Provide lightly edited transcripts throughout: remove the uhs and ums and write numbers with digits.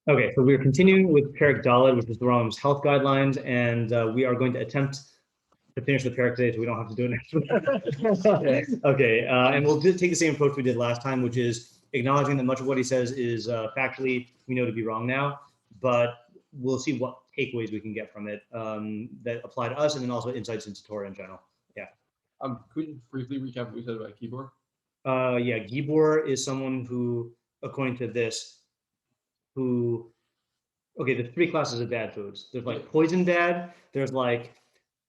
Okay, so we're continuing with Perek Dalet, which is the Rambam's health guidelines, and we are going to attempt to finish the Perek today, so we don't have to do it next week. Okay, and we'll just take the same approach we did last time, which is acknowledging that much of what he says is factually we know to be wrong now, but we'll see what takeaways we can get from it that apply to us, and then also insights into Torah in general. Yeah. Could we briefly recap what we said about Gibor? Yeah, Gibor is someone who, according to this, there's three classes of bad foods. There's like poison bad, there's like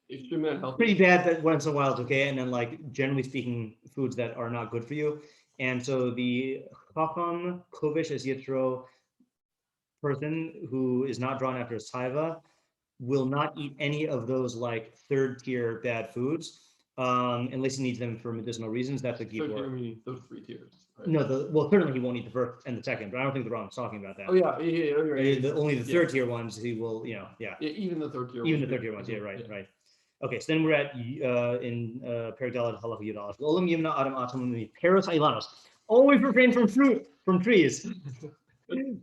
extremely unhealthy, pretty bad that once in a while is okay, and then like generally speaking, foods that are not good for you. And so the Chacham Kovish as Yitro person who is not drawn after his taiva will not eat any of those like third tier bad foods unless he needs them for medicinal reasons. That's a Gibor. Meaning those three tiers. Right? No, well, certainly he won't eat the first and the second, but I don't think the Rambam's talking about that. Oh yeah. Only the third tier ones he will, yeah, even the third tier. Even the third tier ones, yeah, right. Okay, so then we're at in Perek Dalet Halacha Yud Olam Yimna Adam Atam Peros Ailanos. Always refrain from fruit from trees.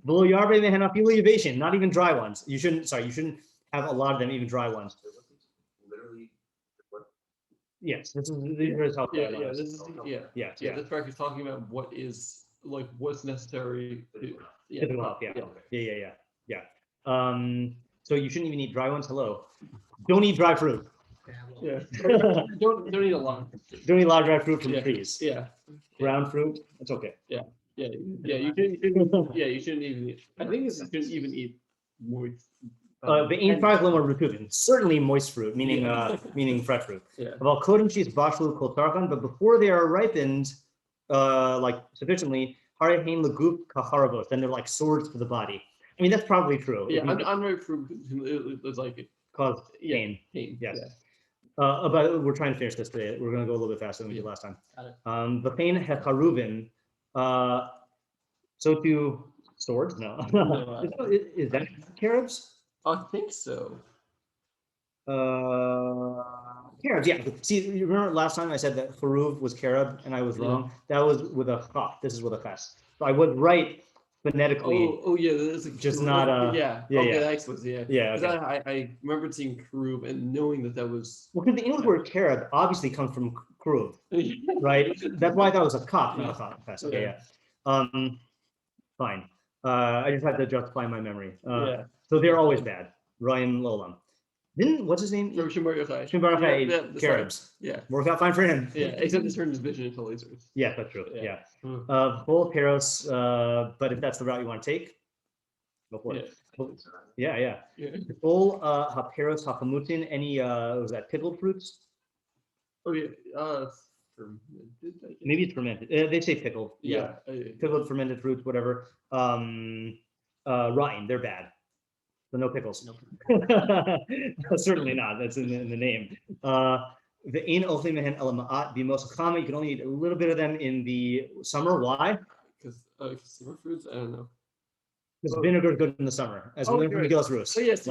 Below Yarbe Mehen not even dry ones. You shouldn't have a lot of them, even dry ones. Literally, what? Yes, this is how. This fact is talking about what's necessary. Yeah. So you shouldn't even eat dry ones. Hello, don't eat dry fruit. Yeah. don't eat a lot. Don't eat a lot of dry fruit from trees. Yeah. Brown fruit, it's okay. Yeah. You shouldn't even eat. I think you shouldn't even eat moist. Certainly moist fruit, meaning fresh fruit. Yeah. About kodem she's bashlu kol tarkan, but before they are ripened, like sufficiently, harahin lagup kaharabos, then they're like swords for the body. I mean, that's probably true. Yeah, unripe fruit is like cause pain. Pain. Yes. Yeah. But we're trying to finish this today. We're going to go a little bit faster than we did last time. The pain hecharuvin. So do swords? No. Is that carobs? I think so. Carobs, yeah. See, you remember last time I said that Haruv was carob and I was wrong? That was with a chaf. This is with a ches. So I was right phonetically. Oh yeah, that's just not a. Excellent. Yeah. Okay. I remember seeing Karuv and knowing that was. Well, because the English word carob obviously comes from Karuv, right? That's why I thought it was a chaf, not a ches. Okay, yeah. Fine. I just had to justify my memory. So they're always bad. Ryan Lolam. What's his name? Shimon Bar Yochai ate carobs. Yeah. Worked out fine for him. Yeah, except it turned his vision into lasers. Yeah, that's true. Yeah. Whole peros, but if that's the route you want to take, go for it. Yeah. Whole haperos hachamutin, any was that pickled fruits? Oh yeah. Fermented, maybe it's fermented. They say pickled. Yeah. Pickled, fermented fruits, whatever. Rotten, they're bad. So no pickles. Certainly not. That's in the name. The ein ochlim mehen ela ma'at b'mos chama. You can only eat a little bit of them in the summer. Why? Because summer fruits. I don't know. Because vinegar is good in the summer, as we learned from Megillas Rus. Oh yes.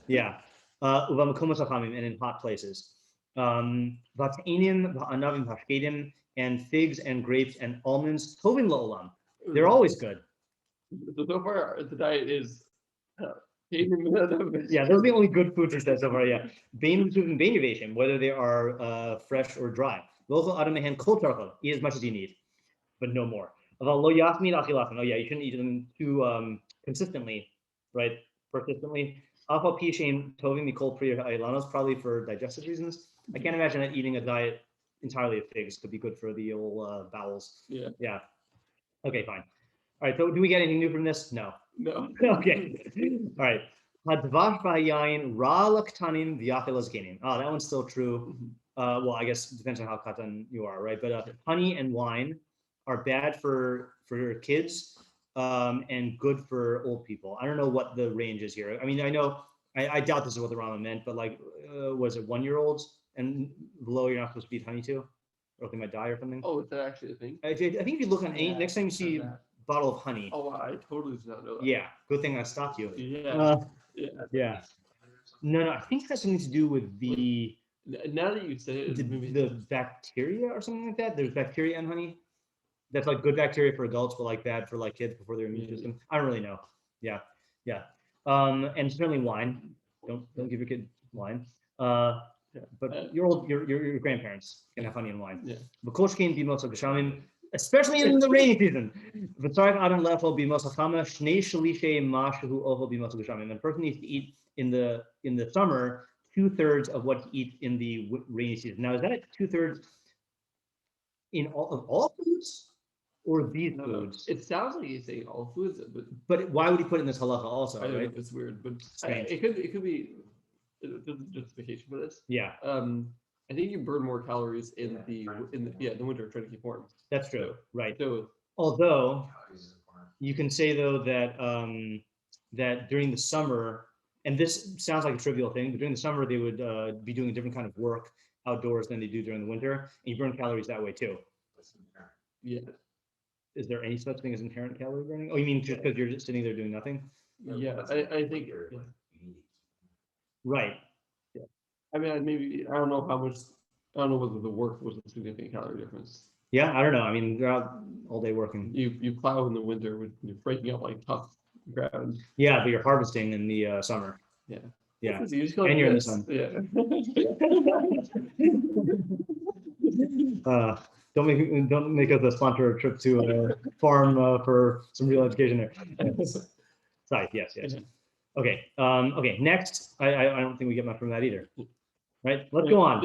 Yeah. And in hot places. Vatainim va'anavim hashkedim, and figs and grapes and almonds. Tovin la'olam. They're always good. So far, the diet is. Yeah, those are the only good foods he said so far. Yeah, whether they are fresh or dry. Eat as much as you need, but no more. Oh yeah, you shouldn't eat them too consistently, right? Persistently. Probably for digestive reasons. I can't imagine that eating a diet entirely of figs could be good for the old bowels. Yeah. Okay, fine. All right, so do we get anything new from this? No. Okay. All right. That one's still true. Well, I guess it depends on how katan you are, right? But honey and wine are bad for kids and good for old people. I don't know what the range is here. I mean, I doubt this is what the Rambam meant, but like, was it 1-year-olds and below you're not supposed to feed honey to, or they might die or something? Oh, is that actually a thing? I think if you look on next time you see bottle of honey. Oh, I totally did not know that. Yeah, good thing I stopped you. Yeah. No, I think it has something to do with the. Now that you say it, the bacteria or something like that. There's bacteria in honey. That's like good bacteria for adults, but like bad for like kids before their immune system. I don't really know. Yeah. And certainly wine. Don't give your kid wine. But your grandparents can have honey and wine. Yeah. Especially in the rainy season. And the person needs to eat in the summer 2/3 of what he eats in the rainy season. Now, is that 2/3 in all foods or these foods? It sounds like he's saying all foods, but why would he put it in this halacha also? I don't know Right? if it's weird, but Strange. it could be justification for this. Yeah, I think you burn more calories in the winter trying to keep warm. that's true. Right. So Although you can say though that that during the summer, and this sounds like a trivial thing, but during the summer they would be doing a different kind of work outdoors than they do during the winter, and you burn calories that way too. yeah, Is there any such thing as inherent calorie burning? Oh, you mean just because you're just sitting there doing nothing? yeah. I think. Right. I mean, maybe I don't know how much. I don't know whether the work was a significant calorie difference. Yeah, I don't know. I mean, they're out all day working. You plow in the winter when you're breaking up like tough ground. Yeah, but you're harvesting in the summer. Yeah. Yeah. You just go And like you're in the this. sun. Yeah. Don't make us a sponsor trip to a farm for some real education there. Sorry. Yes. Okay. Okay. Next, I don't think we get much from that either. Right. Let's go on.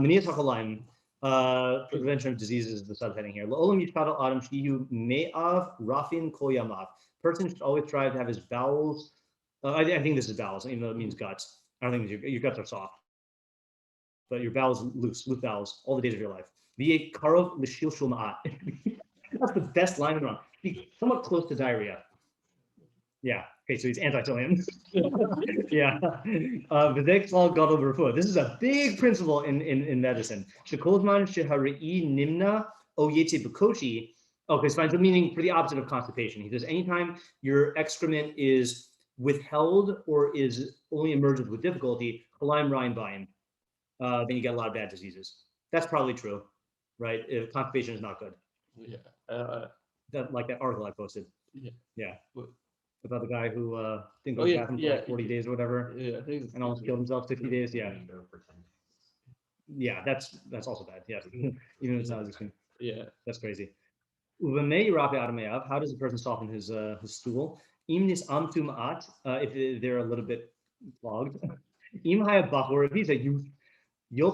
Manias hakolaim. Prevention of diseases is the subheading here. La'olam yishpadal adam shiyu me'av rafin kol yamav. Person should always strive to have his bowels. I think this is bowels, even though it means guts. I don't think your guts are soft, but your bowels loose bowels all the days of your life. Be karov l'shilshul ma'at. That's the best line in the wrong. Be somewhat close to diarrhea. Yeah. Okay, so he's anti-Chilean. Yeah. This is a big principle in medicine. Shekolzman shehari'i nimna o yete bukoshi. Okay, it's fine. So meaning for the opposite of constipation. He says anytime your excrement is withheld or is only emerges with difficulty, then you get a lot of bad diseases. That's probably true, right? If constipation is not good. Yeah. Like that article I posted. Yeah. What? About the guy who didn't go to the bathroom for like 40 days or whatever, Yeah, I think and almost killed himself 60 days. Yeah, that's also bad. Yes, even if it's not as extreme. Yeah, that's crazy. How does a person soften his stool? If they're a little bit clogged. If he's a youth. So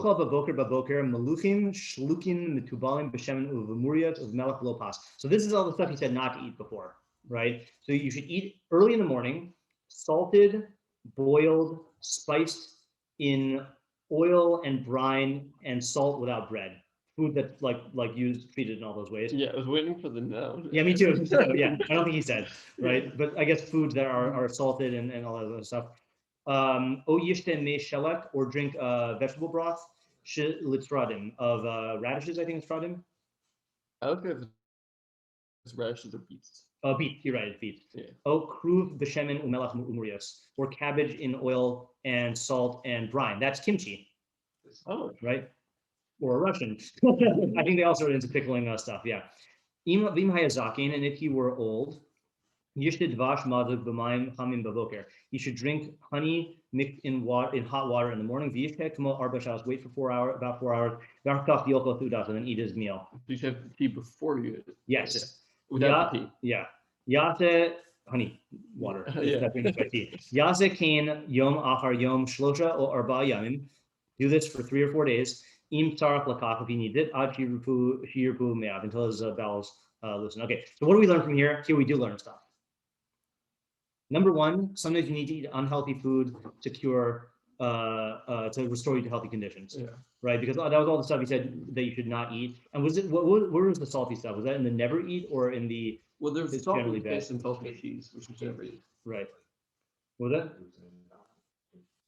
this is all the stuff he said not to eat before, right? So you should eat early in the morning, salted, boiled, spiced in oil and brine and salt without bread. Food that's like used, treated in all those ways. Yeah, I was waiting for the no. Yeah, me too. Yeah, I don't think he said, right? But I guess foods that are salted and all that other stuff. Or drink vegetable broth of radishes, I think it's fradim. I look at it's radishes or beets. Beet, you're right, it's beet. Yeah. Kruv b'shemen umelach umurios, or cabbage in oil and salt and brine. That's kimchi. Oh, right? Or Russian. I think they also are into pickling stuff. Yeah. And if he were old, you should drink honey mixed in hot water in the morning. Wait for about 4 hours, and then eat his meal. You should have tea before you eat it. Yes. Without the tea. Yeah. Yase honey water. Yase kain yom achar yom shlosha or arba yamim. Do this for 3 or 4 days. Im tzarach lakach if you need it. Ad shirpu me'av until his bowels loosen. Okay. So what do we learn from here? Here we do learn stuff. Number one, sometimes you need to eat unhealthy food to cure, to restore you to healthy conditions. Yeah. Right? Because that was all the stuff he said that you should not eat. And was it where was the salty stuff? Was that in the never eat or in the? Well, there's it's salt generally and fish and salted cheese, which is never eat. Right. Was that?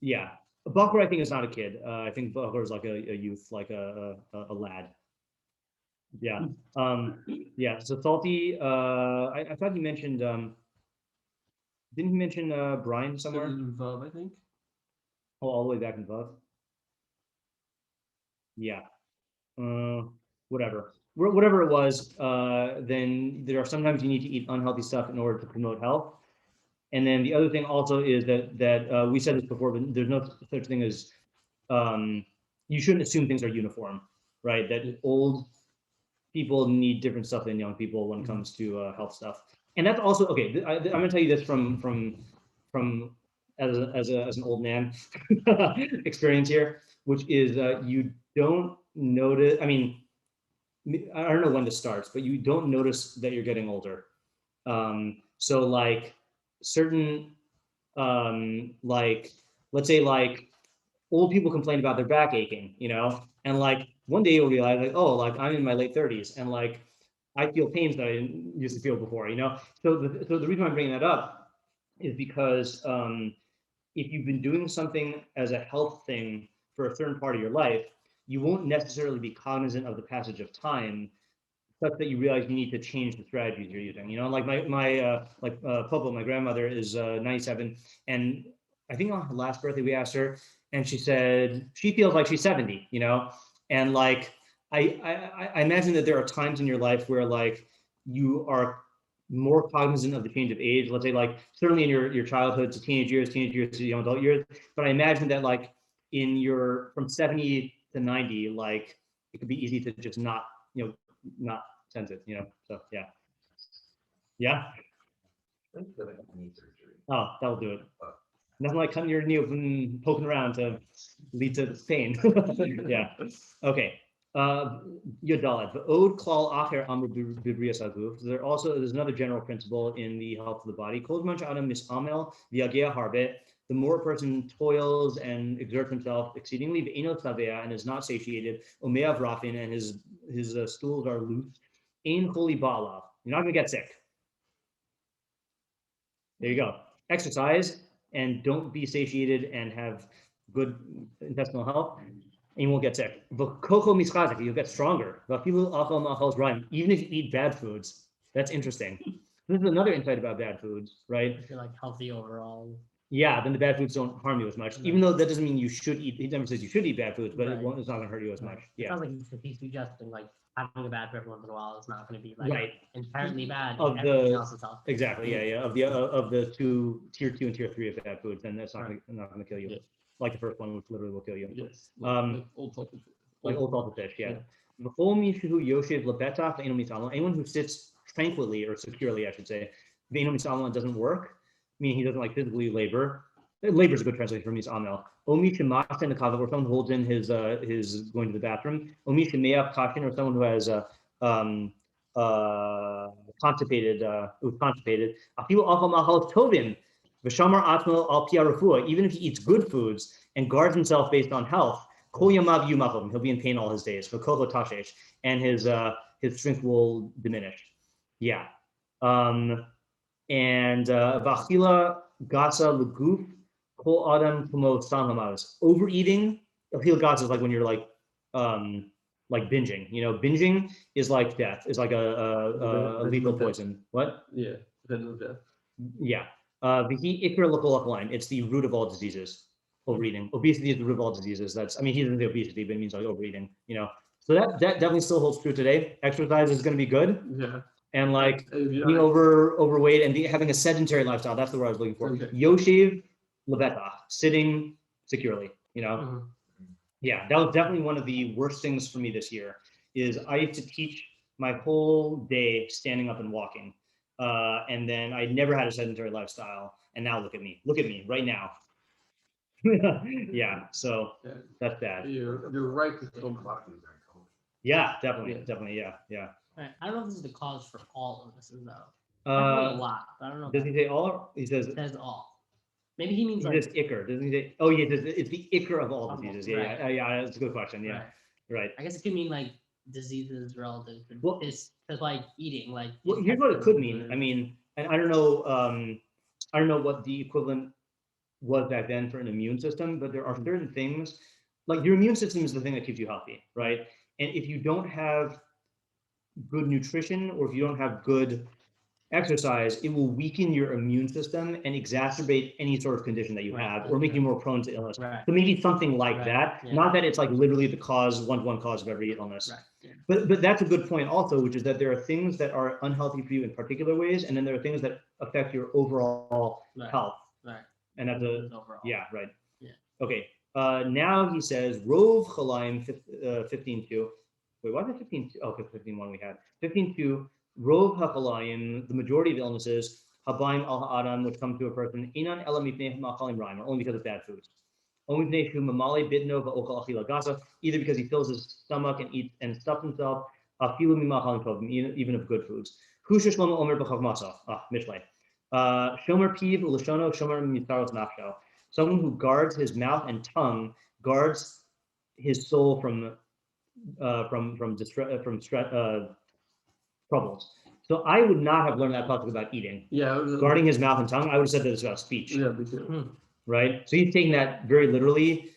Yeah. Bakr, I think, is not a kid. I think Bakr is like a youth, like a lad. Yeah. Yeah. So salty. I thought you mentioned. Didn't he mention brine somewhere? Vav, I think. Oh, all the way back in Vav. Yeah. Whatever. Whatever it was, then there are sometimes you need to eat unhealthy stuff in order to promote health. And then the other thing also is that we said this before, but there's no such thing as you shouldn't assume things are uniform, right? That old people need different stuff than young people when it comes to health stuff. And that's also okay. I'm going to tell you this from as an old man experience here, which is you don't notice. I mean, I don't know when this starts, but you don't notice that you're getting older. So like certain like let's say like old people complain about their back aching, and like one day you'll realize like, oh, like I'm in my late 30s and like I feel pains that I didn't used to feel before, So the reason I'm bringing that up is because if you've been doing something as a health thing for a certain part of your life, you won't necessarily be cognizant of the passage of time such that you realize you need to change the strategies you're using. Like my Popo, my grandmother is 97, and I think on her last birthday we asked her, and she said she feels like she's 70. And like I imagine that there are times in your life where like you are more cognizant of the change of age. Let's say like certainly in your childhood to teenage years to young adult years. But I imagine that like in your from 70 to 90, like it could be easy to just not not sense it. So yeah. I think that I need surgery. Oh, that'll do it. Nothing like cutting your knee open and poking around to lead to pain. Yeah. Okay. Yodalet. The ode klal acher amr b'brias haguf. There's another general principle in the health of the body. Kol zman she'adam misamel v'yagea harbe. The more a person toils and exerts himself exceedingly, v'eno tzavea, and is not satiated, omeav rafin, and his stools are loose, ein choli ba'alav. You're not going to get sick. There you go. Exercise and don't be satiated and have good intestinal health, and you won't get sick. You'll get stronger. Even if you eat bad foods. That's interesting. This is another insight about bad foods, right? If you're like healthy overall. Yeah, then the bad foods don't harm you as much. Even though that doesn't mean you should eat. He never says you should eat bad foods, but Right. it's not going to hurt you as much. It Yeah. sounds like he's suggesting like having a bad food every once in a while is not going to be like Right. inherently bad. Of Everything the- else is healthy. Exactly. Yeah. Of the two tier 2 and tier 3 of bad foods, then that's not Right. going to kill you. Yeah. Like the first one, which literally will kill you. Yes. Like Old salted fish. Like old salted fish. Yeah. Yeah. Anyone who sits tranquilly or securely, I should say, doesn't work, meaning he doesn't like physically labor. Labor is a good translation for misamel. Omi shemasa in the kava, or someone who holds in his going to the bathroom. Omi shemeav kashin, or someone who has constipated, who's constipated. Afilu achal machal tovim, v'shamar atmo al pia refuah. Even if he eats good foods and guards himself based on health, kol yamav yumachom, he'll be in pain all his days. V'kol tashesh, and his strength will diminish. Yeah. And v'achila gasa leguf. Kol adam kumo samhamas. Overeating, achil gatsa is like when you're like binging. Binging is like death. It's like a lethal poison. What? Yeah. Then of death. Yeah. Vihi ikra l'kol achalaim. It's the root of all diseases. Overeating. Obesity is the root of all diseases. He doesn't say obesity, but it means like overeating. So that definitely still holds true today. Exercise is going to be good. Yeah. And like If you being don't- overweight and having a sedentary lifestyle. That's the word I was looking for. Okay. Yoshev lebeta, sitting securely. Mhm. Yeah, that was definitely one of the worst things for me this year. Is I used to teach my whole day standing up and walking, and then I never had a sedentary lifestyle. And now look at me right now. Yeah, so Yeah. that's bad. You're right to I still think a lot of things are common. Yeah, definitely, Yeah. yeah. Right. I don't know if this is the cause for all of this though. I've heard a lot, but I don't know. Does he say all? He says It says all. Maybe he means he like says ikr. Doesn't he say? Oh yeah, it's the ikr of all Of all, diseases. right. Yeah. That's a good question. Yeah, right. right. I guess it could mean like diseases relative to Well- it's like eating. Like Well, here's what it could mean. I mean, and I don't know what the equivalent was back then for an immune system, but there are certain things, like your immune system is the thing that keeps you healthy, right? And if you don't have good nutrition, or if you don't have good exercise, it will weaken your immune system and exacerbate any sort of condition that you have, or make you more prone to illness. Right. So maybe something like Right, that. yeah. Not that it's like literally the cause, one-to-one cause of every illness. Right. Yeah. But that's a good point also, which is that there are things that are unhealthy for you in particular ways, and then there are things that affect your overall Right. health. Right. And that's a Overall. yeah, right. Yeah. Okay. Now he says Rov Chalaim 15:2. Wait, why is it 15:2? Oh, because 15:1 we had 15:2. Rov HaChalayim, the majority of illnesses, Habaim al Ha'adam, which come to a person, Inan Ela Mipnei Ma'chalim Ra'im, only because of bad foods. Only Mipnei Shu Mamali Bitno Va'ochal Achila Gasa, either because he fills his stomach and eats and stuffs himself, Afilu Mima'chalim Tovim, even of good foods. Husha Shlomo Omer B'chav Masa, Mishlei. Shomer Piv Ulashono Shomer Mitaros Nafsho. Someone who guards his mouth and tongue guards his soul from troubles. So I would not have learned that topic about eating. Yeah. Guarding his mouth and tongue, I would have said that it's about speech. Yeah, me too. Right? So he's taking that very literally,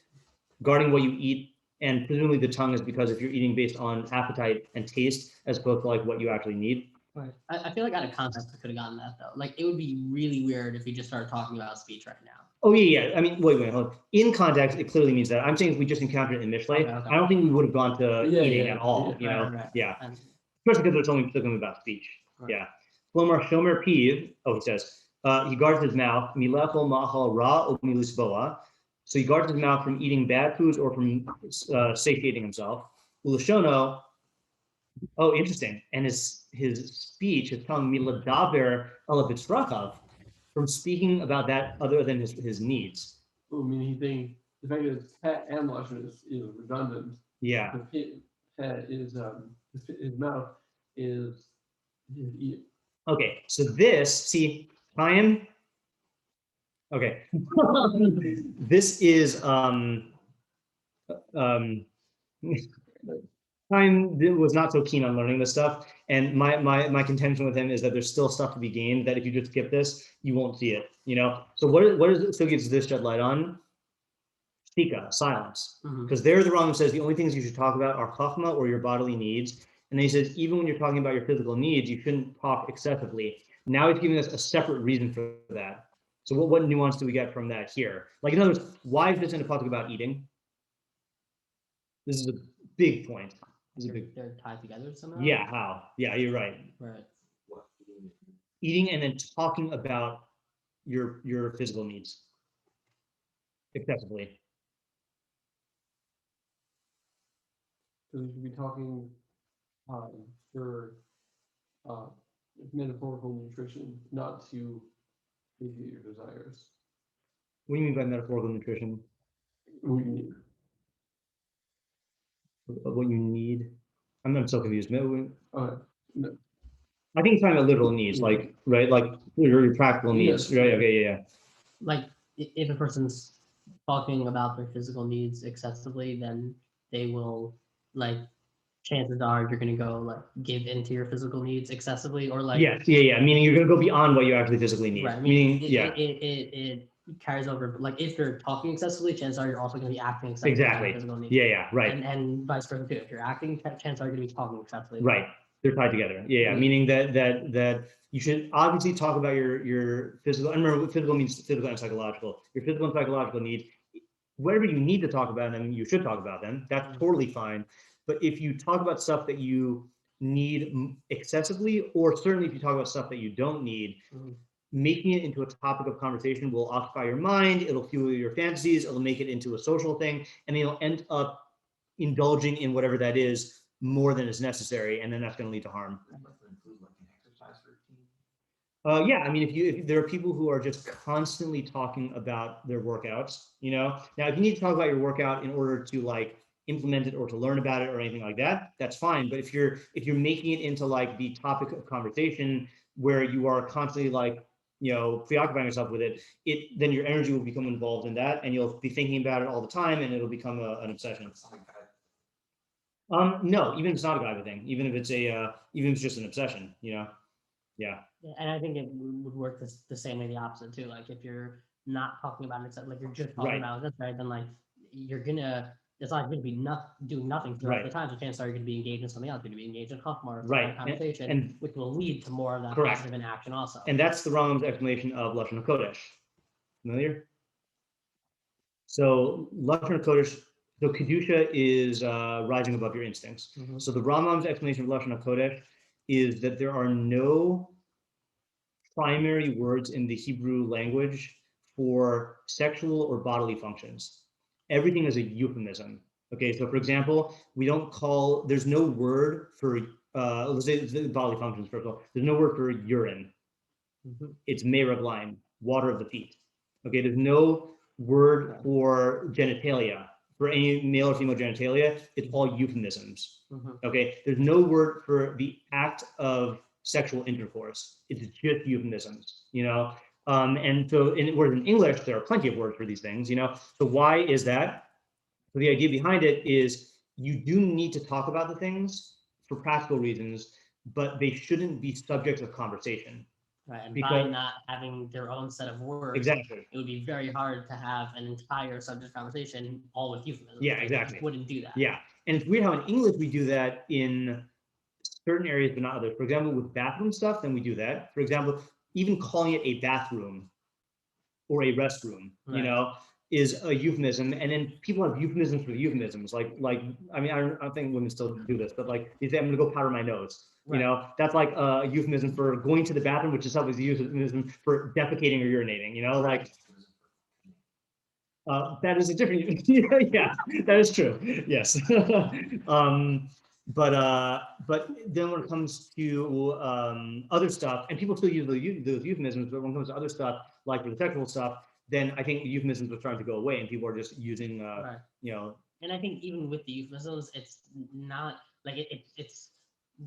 guarding what you eat, and presumably the tongue is because if you're eating based on appetite and taste as opposed to like what you actually need. Right. I feel like out of context we could have gotten that though. Like it would be really weird if we just started talking about speech right now. Oh yeah. I mean, wait, hold on. In context, it clearly means that. I'm saying if we just encountered it in Mishlei, Okay. I don't think we would have gone to eating at all. Yeah, You know, right. yeah. And- Especially because it's only talking about speech. Right. Yeah. Shomer Piv. Oh, it says he guards his mouth. Milechol ma'achal ra o milusboa. So he guards his mouth from eating bad foods or from satiating himself. Ulashono. Oh, interesting. And his speech, his tongue, miladaber alavitzrachav, from speaking about that other than his needs. I mean, he thinks the fact that it's pet and washing is redundant. Yeah. The pet is his mouth is his ear. Okay. So this, see, Chaim. Okay. This is Chaim was not so keen on learning this stuff, and my contention with him is that there's still stuff to be gained that if you just skip this, you won't see it. You know. So what is so gets this shed light on? Shtika, silence, because there the Rambam says the only things you should talk about are chachma or your bodily needs, and then he says even when you're talking about your physical needs, you shouldn't talk excessively. Now he's giving us a separate reason for that. So what nuance do we get from that here? Like in other words, why is this in a talk about eating? This is a big point. They're tied together somehow. Yeah, how? Yeah, you're right. Right. Eating and then talking about your physical needs excessively. So we should be talking for metaphorical nutrition, not to feed your desires. What do you mean by metaphorical nutrition? What you need. What you need? I'm so confused. No. I think it's talking about literal needs, like right, like your practical needs. Yes. Right? Okay, yeah. Like if a person's talking about their physical needs excessively, then they will like chances are you're gonna go like give into your physical needs excessively or like Yes, yeah. Meaning you're gonna go beyond what you actually physically need. right. Meaning, it carries over. Like if you're talking excessively, chances are you're also gonna be acting excessively. Exactly. On your physical needs. Yeah, right. And vice versa too. If you're acting, chances are you're gonna be talking excessively. Right. They're tied together. Yeah. Meaning that you should obviously talk about your physical. I remember what physical means physical and psychological. Your physical and psychological needs. Whatever you need to talk about them, you should talk about them. That's totally fine. But if you talk about stuff that you need excessively, or certainly if you talk about stuff that you don't need, making it into a topic of conversation will occupy your mind. It'll fuel your fantasies. It'll make it into a social thing, and you'll end up indulging in whatever that is more than is necessary, and then that's going to lead to harm. Yeah, I mean, if there are people who are just constantly talking about their workouts, you know, now if you need to talk about your workout in order to like implement it or to learn about it or anything like that, that's fine. But if you're making it into like the topic of conversation where you are constantly like, you know, preoccupying yourself with it, then your energy will become involved in that, and you'll be thinking about it all the time, and it'll become an obsession. No, even if it's not a guided thing, even if it's just an obsession, you know. Yeah. And I think it would work the same way the opposite too. Like if you're not talking about it, like you're just talking about it, right? Then like you're gonna it's not going to be doing nothing throughout Right. the time. So chances are you're going to be engaged in something else. You're going to be engaged in chachma, Right. conversation, And- which will lead to more of that Correct. positive inaction also. And that's the Rambam's explanation of Lashon HaKodesh. Familiar? So Lashon HaKodesh, so Kedusha is rising above your instincts. Mhm. So the Rambam's explanation of Lashon HaKodesh is that there are no primary words in the Hebrew language for sexual or bodily functions. Everything is a euphemism. Okay, so for example, there's no word for, let's say the bodily functions, first of all, there's no word for urine. Mhm. It's line, water of the feet. Okay, there's no word for genitalia. For any male or female genitalia, it's all euphemisms. Mhm. Okay, there's no word for the act of sexual intercourse. It's just euphemisms, and so whereas in English, there are plenty of words for these things, So why is that? So the idea behind it is you do need to talk about the things for practical reasons, but they shouldn't be subjects of conversation. Right, and by Because- not having their own set of words, Exactly. it would be very hard to have an entire subject conversation all with euphemisms. Yeah, Like, exactly. You wouldn't do that. Yeah, and it's weird how in English we do that in certain areas, but not others. For example, with bathroom stuff, then we do that. For example, even calling it a bathroom or a restroom, Right. is a euphemism. And then people have euphemisms for euphemisms. Like I mean, I don't think women still do this, but like they say, I'm gonna go powder my nose. Right. That's like a euphemism for going to the bathroom, which is always a euphemism for defecating or urinating. Like. That is a different, yeah, that is true. Yes. But then when it comes to other stuff, and people still use those euphemisms, but when it comes to other stuff, like for the sexual stuff, then I think the euphemisms are starting to go away, and people are just using, Right. And I think even with the euphemisms, it's not like it's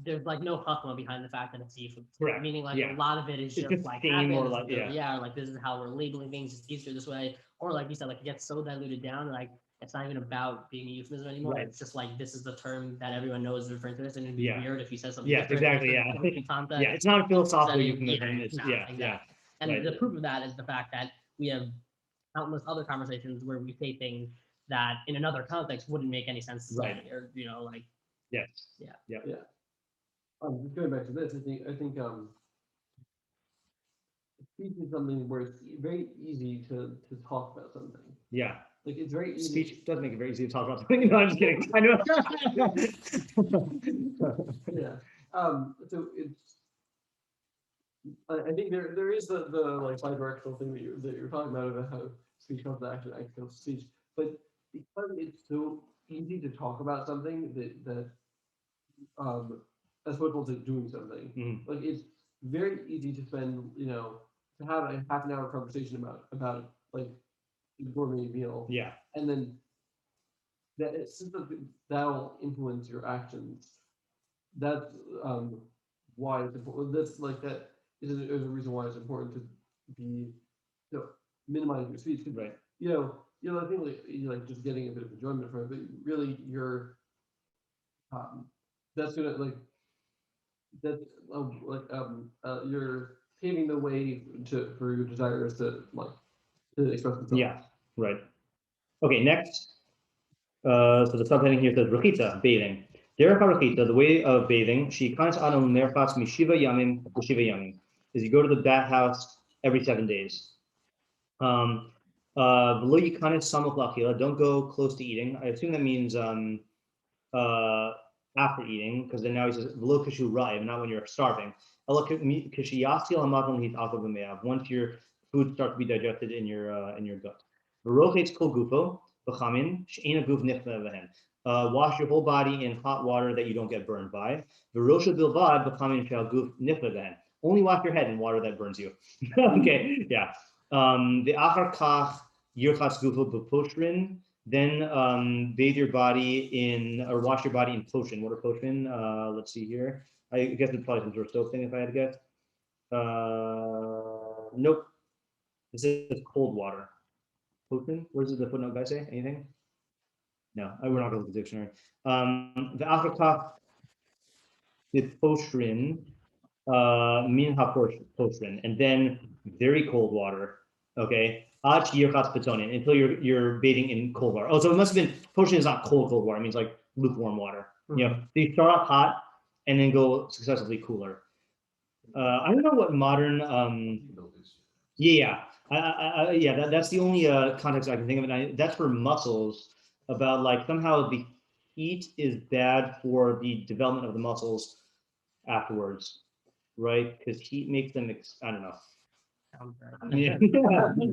there's like no chachma behind the fact that it's euphemism. Correct. Meaning like Yeah. a lot of it is It's just just like fame or happens, like, or like this is how we're labeling things. It's easier this way, or like you said, like it gets so diluted down, like it's not even about being a euphemism anymore. Right. It's just like this is the term that everyone knows is referring to this, and it'd be Yeah. weird if you said something. Yes, different exactly, in a yeah. different context. Yeah, it's not a philosophical Yeah, euphemism. It's, no, yeah. exactly. And right. the proof of that is the fact that we have countless other conversations where we say things that in another context wouldn't make any sense to say, Right. or like Yes. Yeah. Yeah. Just going back to this, I think speech is something where it's very easy to talk about something. Yeah. Like it's very easy. Speech does make it very easy to talk about something. No, I'm just kidding. I know. Yeah. So it's. I think there is the like bidirectional thing that you're talking about how speech comes to action, action comes to speech, but because it's so easy to talk about something that as opposed to doing something, Mhm. like it's very easy to spend to have a half an hour conversation about like a gourmet meal, Yeah. and then since that'll influence your actions. That's why it's important. That's like that is a reason why it's important to be minimizing your speech. Right. I think like just getting a bit of enjoyment from it, but really you're that's gonna like that you're paving the way for your desires to express themselves. Yeah. Right. Okay. Next. So the subheading here says Rechitza, bathing. Derech HaRechitza, the way of bathing, Sheikans Adam Merchatz Mishiva Yamim L'Shiva Yamim, is you go to the bathhouse every 7 days. V'lo yikanes samach la'achila, don't go close to eating. I assume that means after eating, because then now he says v'lo kashu ra'av, not when you're starving. Once your food starts to be digested in your gut. V'rochetz kol gufo. Wash your whole body in hot water that you don't get burned by. Only wash your head in water that burns you. Okay, yeah. The achar kach yirchatz gufo b'poshrin. Then bathe your body or wash your body in potion. What are potion? Let's see here. I guess it's probably some sort of soap thing if I had to guess. Nope. This is cold water. Potion? What does the footnote guy say? Anything? No, we're not going to look at the dictionary. The afterkach, the poshrin, min ha poshrin, and then very cold water. Okay. until you're bathing in cold water. Oh, so it must have been potion is not cold water. It means like lukewarm water. Mhm. You know, so you start off hot and then go successively cooler. I don't know what modern yeah, that's the only context I can think of, and that's for muscles. About like somehow the heat is bad for the development of the muscles afterwards, right? Because heat makes them. I don't know. Yeah,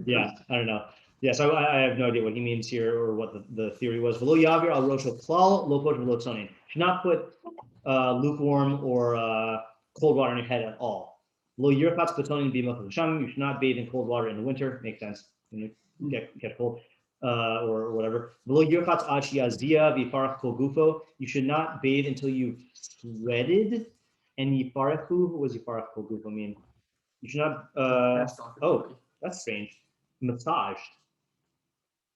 yeah, I don't know. Yeah, so I have no idea what he means here or what the theory was. V'lo yavir al rosho klal, lo posh v'lo tzonin. Should not put lukewarm or cold water on your head at all. Lo yirchatz b'tonin b'machal sham. You should not bathe in cold water in the winter. Makes sense. When you get cold or whatever. V'lo yirchatz ad shiazia v'yifarach kol gufo. You should not bathe until you've sweated. And yifarachu, what does yifarach kol gufo mean? You should not. Oh, that's strange. Massaged.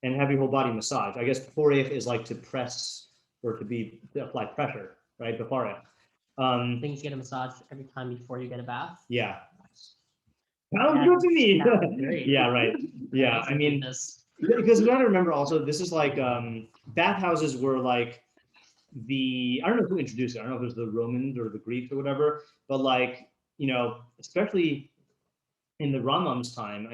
And have your whole body massaged. I guess beforeh is like to press or to apply pressure, right? Beforeh. Things get a massage every time before you get a bath. Yeah. Sounds good to me. Great. Yeah, right. Yeah, I mean, because we got to remember also, this is like bathhouses were like I don't know who introduced it. I don't know if it was the Romans or the Greeks or whatever, but like, you know, especially in the Rambam's time,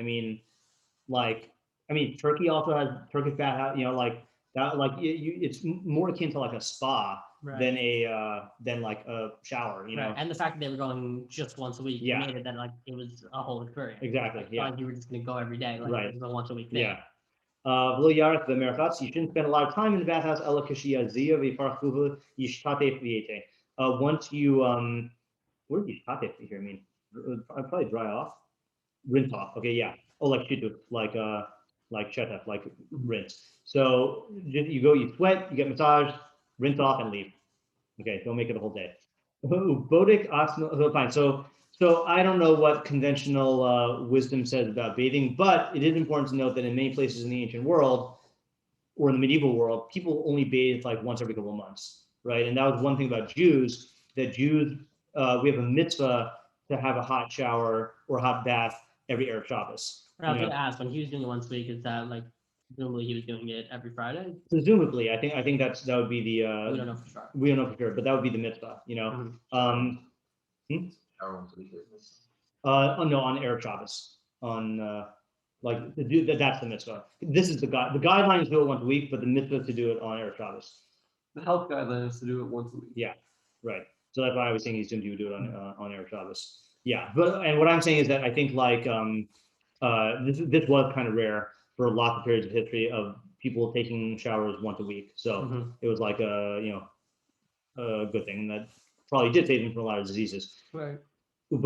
Turkey also has Turkish bathhouse, you know, like that, like it's more akin to like a spa than like a shower, you know. And the fact that they were going just once a week made it that like it was a whole experience. Exactly. Like, like you were just gonna go every day, like it was a once a week thing. Yeah. You shouldn't spend a lot of time in the bathhouse. Once you what did yishtate here mean? I'd probably dry off. Rinse off. Okay, yeah. Oh, like shitu, like shetef, like rinse. So you go, you sweat, you get massaged, rinse off, and leave. Okay, don't make it a whole day. Fine. So I don't know what conventional wisdom says about bathing, but it is important to note that in many places in the ancient world or in the medieval world, people only bathed like once every couple of months, right? And that was one thing about Jews, that Jews, we have a mitzvah to have a hot shower or hot bath every Erev Shabbos. I was gonna ask, when he was doing it once a week, is that like presumably he was doing it every Friday? Presumably, I think that would be the we don't know for sure. We don't know for sure, but that would be the mitzvah, you know. Mm-hmm. No, on Erev Shabbos, on like to do that. That's the mitzvah. This is the guidelines do it once a week, but the mitzvah is to do it on Erev Shabbos. The health guideline is to do it once a week. Yeah, right. So that's why I was saying he's going to do it on Erev Shabbos. Yeah, and what I'm saying is that I think like this was kind of rare for lots of periods of history of people taking showers once a week. So it was like a good thing that probably did save them from a lot of diseases. Right. You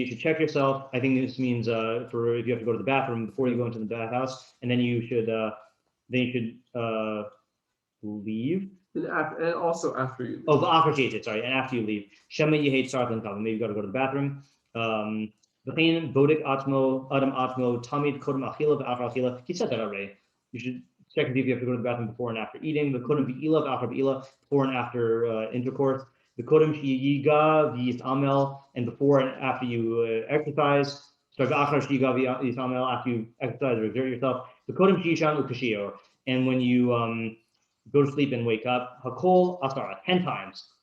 should check yourself. I think this means for if you have to go to the bathroom before you go into the bathhouse, and then you should leave. And also after you leave. Oh, after you sorry, and after you leave. Maybe you got to go to the bathroom. He said that already. You should check if you have to go to the bathroom before and after eating. Before and after intercourse. And before and after you exercise. After you exercise or exert yourself. And when you go to sleep and wake up, hakol asara 10 times.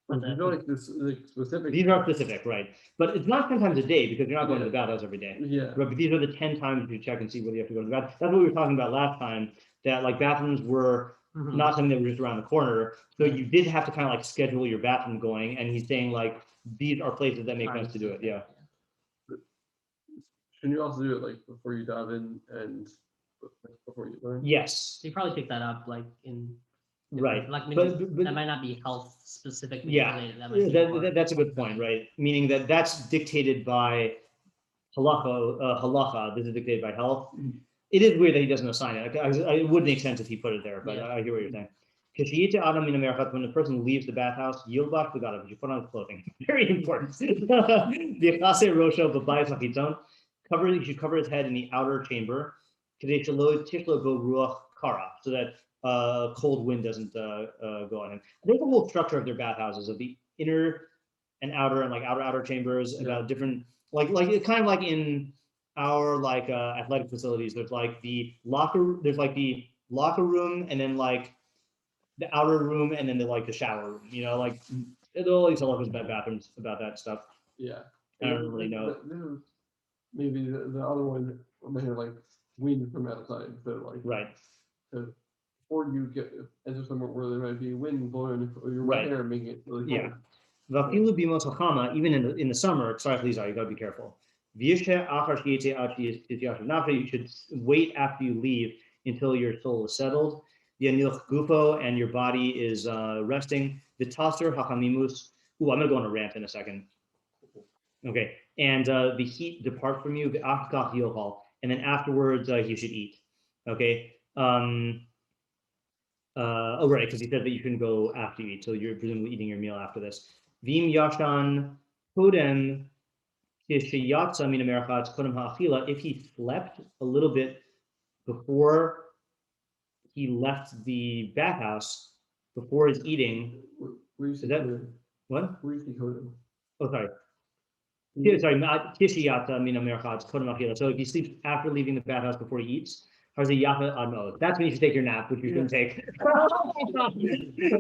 These are like specific. These are specific, right? But it's not 10 times a day because you're not going to the bathhouse every day. Yeah. Right, but these are the 10 times you check and see whether you have to go to the bathroom. That's what we were talking about last time, that like bathrooms were not something that were just around the corner. So you did have to kind of like schedule your bathroom going. And he's saying like, these are places that make sense to do it. Yeah. Shouldn't you also do it like before you dive in and before you learn? Yes. So you probably pick that up like in right. Like maybe but that might not be health specific. Yeah. That's a good point, right? Meaning that's dictated by halacha. This is dictated by health. It is weird that he doesn't assign it. It would make sense if he put it there, but I hear what you're saying. When the person leaves the bathhouse, you put on clothing. Very important. You should cover his head in the outer chamber, so that cold wind doesn't go on him. There's a whole structure of their bathhouses of the inner and outer and like outer chambers about different like kind of like in our like athletic facilities, there's like the locker room, and then like the outer room, and then the shower room. You know, like there are all these halachos about bathrooms about that stuff. Yeah. I don't really know. Maybe the other one might have like wind from outside, so like Right. Or you get enter somewhere where there might be wind blowing or your Right. hair making it really Yeah. cold. Vafilu bimos hachama, even in the summer. Sorry, please, you gotta be careful. You should wait after you leave until your soul is settled. Yanilch gufo, and your body is resting. V'taser hachamimus. Ooh, I'm gonna go on a rant in a second. Okay, and the heat depart from you. V'achkach yochal, and then afterwards you should eat. Okay. Oh, right, because he said that you shouldn't go after you eat, so you're presumably eating your meal after this. Vim yashan kodem kishayatsa min amerachatz kodem ha'achila. If he slept a little bit before he left the bathhouse, before his eating. Is that what? Oh, sorry. Yeah, sorry, kishayatsa min amerachatz kodem ha'achila. So if he sleeps after leaving the bathhouse before he eats, that's when you should take your nap, which you shouldn't take.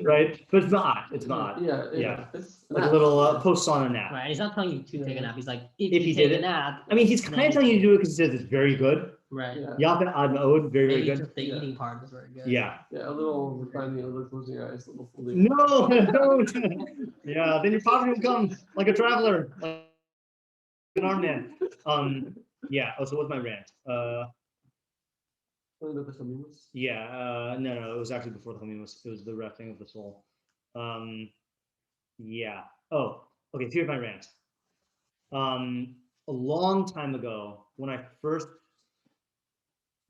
Right? But it's not. It's not. Yeah. It's like a little post-sauna nap. Right. He's not telling you to take a nap. He's like, if you he did take it, a nap. I mean, he's kind of telling you to do it because he says it's very good. Right. Yafen ad ma'od, very, very Maybe good. just the eating part is very good. Yeah. Yeah, a little reclining, a little closing your eyes, a little folding. No, don't. Yeah, then your poverty will come like a traveler, like an armed man. Yeah. Oh, so what's my rant? Yeah, no, it was actually before the Chaminus. It was the resting of the soul. Yeah. Oh, okay, so here's my rant. A long time ago, when I first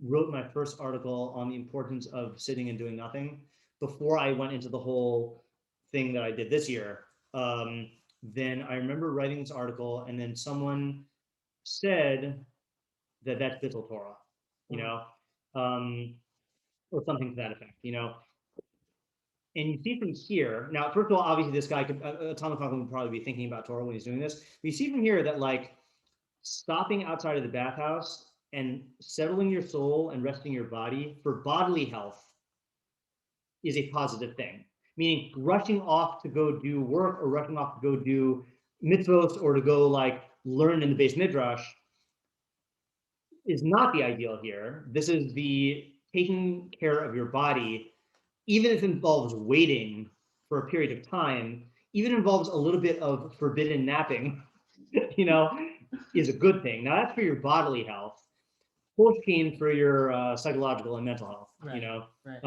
wrote my first article on the importance of sitting and doing nothing, before I went into the whole thing that I did this year, then I remember writing this article, and then someone said that that's Bittul Torah, you know? Or something to that effect, you know. And you see from here, now, first of all, obviously this guy could, Thomas Conklin would probably be thinking about Torah when he's doing this. But you see from here that like stopping outside of the bathhouse and settling your soul and resting your body for bodily health is a positive thing. Meaning rushing off to go do work or rushing off to go do mitzvot or to go like learn in the Beis Midrash is not the ideal here. This is the taking care of your body, even if it involves waiting for a period of time, even involves a little bit of forbidden napping, you know, is a good thing. Now that's for your bodily health, pushing for your psychological and mental health, Right. You know. Right.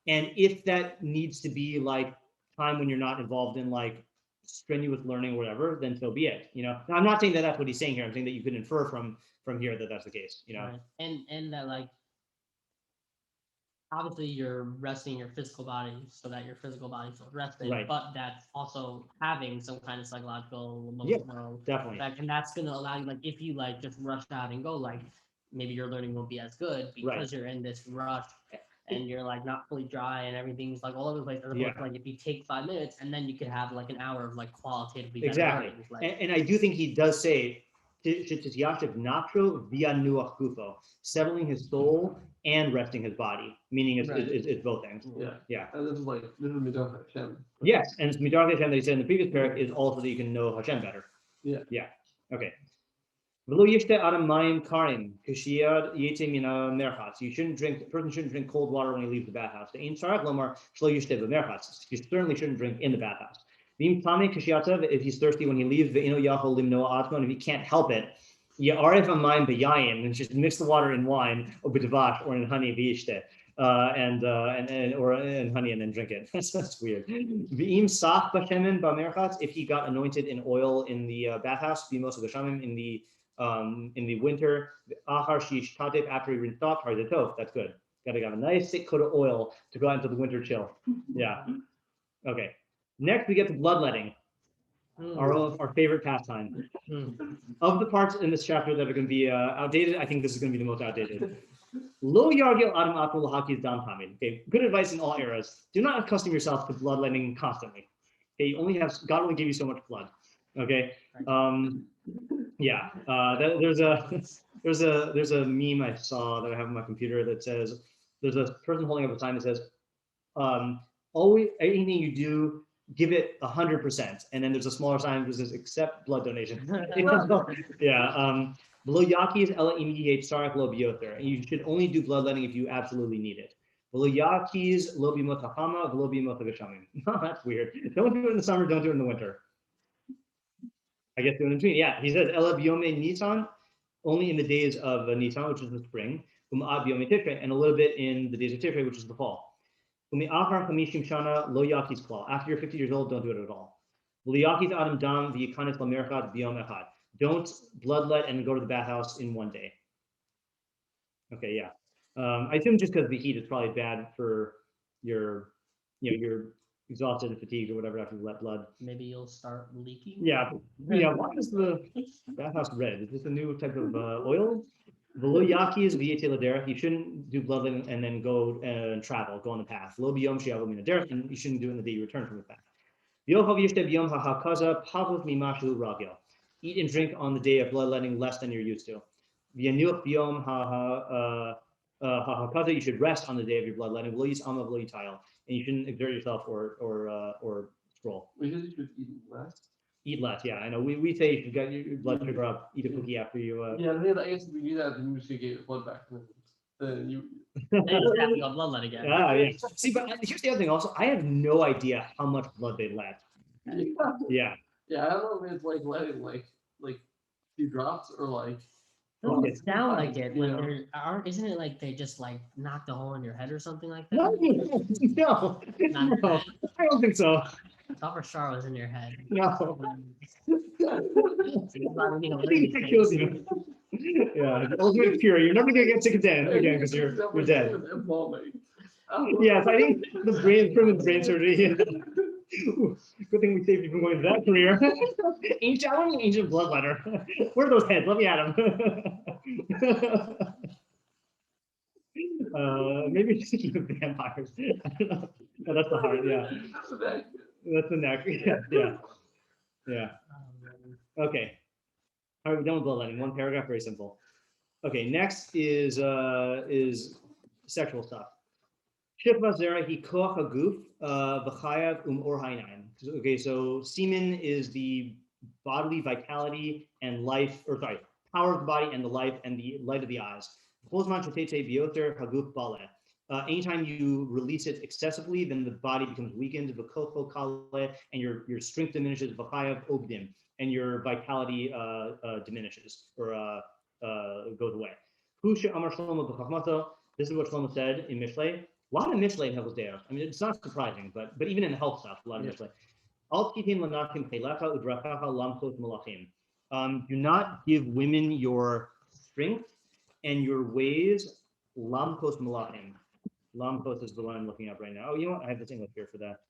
And if that needs to be like time when you're not involved in like strenuous learning or whatever, then so be it, you know. Now, I'm not saying that that's what he's saying here. I'm saying that you could infer from here that that's the case, you know. Right. And that like obviously you're resting your physical body so that your physical body feels rested, Right. but that's also having some kind of psychological, Yeah, emotional definitely. effect, and that's going to allow you, like, if you like just rush out and go, like maybe your learning won't be as good because Right. you're in this rush and you're like not fully dry and everything's like all over the place. As opposed to, like if you take 5 minutes and then you could have like an hour of like qualitatively better Exactly. learning, like, And I do think he does say settling his soul and resting his body, meaning it's both things. Yeah. And this is Midah Hashem. Yes, and it's Midah Hashem that he said in the previous parak is also that you can know Hashem better. Yeah. Okay. You shouldn't drink. The person shouldn't drink cold water when he leaves the bathhouse. You certainly shouldn't drink in the bathhouse. If he's thirsty when he leaves, and if he can't help it, and just mix the water in wine or in honey, and honey, and then drink it. That's weird. If he got anointed in oil in the bathhouse, in the winter, after he rinsed off, that's good. Gotta have a nice thick coat of oil to go out into the winter chill. Yeah. Okay. Next, we get to bloodletting, our favorite pastime. Of the parts in this chapter that are going to be outdated, I think this is going to be the most outdated. Lo yargil adam atul haki's dam tamid. Okay, good advice in all eras. Do not accustom yourself to bloodletting constantly. Okay, God only gave you so much blood. Okay. Yeah, there's a meme I saw that I have on my computer that says there's a person holding up a sign that says, always anything you do, give it 100%, and then there's a smaller sign that says accept blood donation. Yeah, below yakis ela im yeh tzarich lo b'yoter, and you should only do bloodletting if you absolutely need it. Below yakis lo b'mot hachama v'lo b'mot hagashamim. That's weird. Don't do it in the summer. Don't do it in the winter. I guess doing in between. Yeah, he says ela b'yomei Nisan, only in the days of Nisan, which is the spring, u'ma'ad b'yomei Tishrei, and a little bit in the days of Tishrei, which is the fall. U'mi'achar chamishim shana lo yakis klal. After you're 50 years old, don't do it at all. V'liyakis adam dam v'yikanis lamerchat b'yom echad. Don't bloodlet and go to the bathhouse in one day. Okay, yeah. I assume just because the heat is probably bad for your, you're exhausted and fatigued or whatever after you let blood. Maybe you'll start leaking. Yeah, yeah. Why is the bathhouse red? Is this a new type of oil? V'lo yakis v'yetei l'derech. You shouldn't do bloodletting and then go and travel, go on the path. Lo b'yom she'avo min ha'derech, and you shouldn't do it in the day you return from the path. V'yochav yishteh b'yom ha'hakaza pavut mimashu ragil. Eat and drink on the day of bloodletting less than you're used to. V'yanuch b'yom ha'hakaza. You should rest on the day of your bloodletting. V'lo yis'ama v'lo yitayil, and you shouldn't exert yourself or scroll. We said you should eat less. Eat less, yeah. I know. We say you should get your blood sugar up. Eat a cookie after you. Yeah, I guess if we do that, then we should get your blood back. Then you. They just have to go bloodlet again. Ah, yeah. See, but here's the other thing. Also, I have no idea how much blood they let. Yeah. Yeah, I don't know if it's like letting like a few drops or like. Doesn't sound like it when Yeah. they're isn't it like they just like knocked a hole in your head or something like No, that? no, Not your no, head. I don't think so. Copper Star was in your head. No. It's not really I gonna think that kills you. Yeah, ultimate cure. You're never gonna get sick again because you're dead. Yes, I think the permanent brain surgery. Ooh, good thing we saved you from going to that career. Ancient bloodletter. Where are those heads? Let me at them. Maybe just keep vampires. I don't know. No, that's the heart. Yeah, that's the neck. Yeah. Okay. All right, we're done with bloodletting. One paragraph, very simple. Okay, next is sexual stuff. Okay, so semen is the bodily vitality and life, or sorry, power of the body and the life and the light of the eyes. Anytime you release it excessively, then the body becomes weakened, and your strength diminishes, and your vitality diminishes or goes away. This is what Shlomo said in Mishlei. A lot of Mishlei in Hilchos Deios. I mean, it's not surprising, but even in the health stuff, a lot of Mishlei. Do not give women your strength and your ways. Lamkos malachim. Lamkos is the one I'm looking up right now. Oh, you know what? I have this English here for that.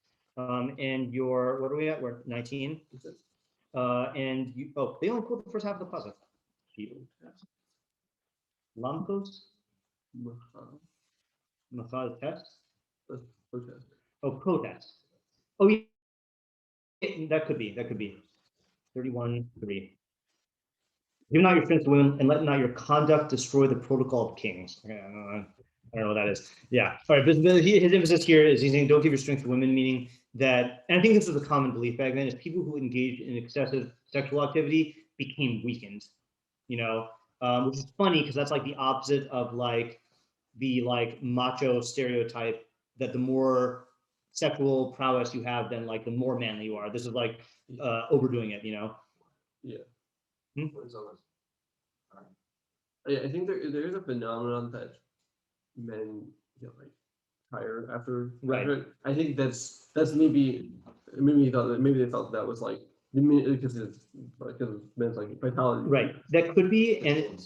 And your, what are we at? We're 19. And you, they only quote the first half of the puzzle. Lamkos. Machaz test. Protest. Oh, protest. Oh, yeah. That could be. 31:3. Give not your strength to women, and let not your conduct destroy the protocol of kings. Okay, I don't know what that is. Yeah. All right. But his emphasis here is he's saying don't give your strength to women, meaning that, and I think this was a common belief back then, is people who engaged in excessive sexual activity became weakened. Which is funny because that's like the opposite of like the macho stereotype that the more sexual prowess you have, then like the more manly you are. This is like overdoing it, Yeah. What is all this? I think there is a phenomenon that men get like tired after. Right. After it. I think that's maybe they thought that was like because men's like vitality. right. That could be, and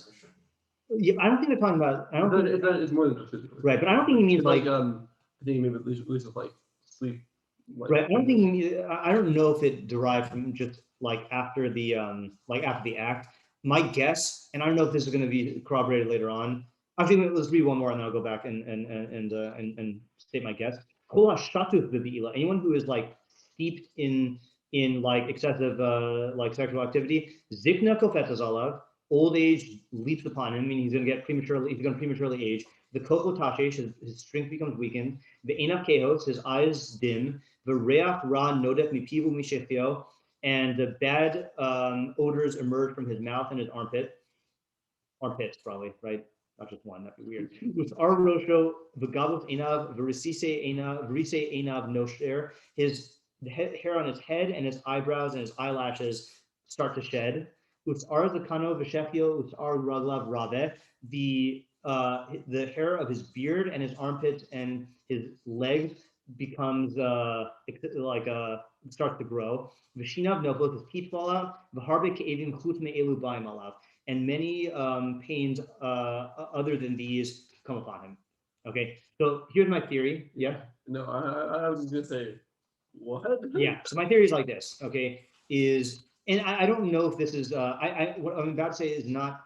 yeah, I don't think they're talking about. I don't think It's more than just physical. right, but I don't think he means It's like. I think maybe at least with like sleep. Like, Right. I don't think he means, I don't know if it derived from just like after the act. My guess, and I don't know if this is going to be corroborated later on. Actually, let's read one more, and then I'll go back and state my guess. Anyone who is like steeped in in like excessive like sexual activity. Zikna kofetas alav, old age leaps upon him, meaning he's going to prematurely age. The koko tashesh, his strength becomes weakened. The enav kehos, his eyes dim. The reach ra nodef mipivu mishethio, and the bad odors emerge from his mouth and his armpits probably, right? Not just one, that'd be weird. With our rosho, v'gavos enav, v'risise enav nosher, the hair on his head and his eyebrows and his eyelashes start to shed. Utsar zakano v'shefio, utsar raglav rave, the hair of his beard and his armpits and his legs becomes starts to grow. V'shinav noflos, his teeth fall out. V'harbe ke'evim chutz me'elu ba'im alav, and many pains other than these come upon him. Okay, so here's my theory. Yeah. No, I was gonna say, what? Yeah. So my theory is like this. Okay, and I don't know if this is what I'm about to say is not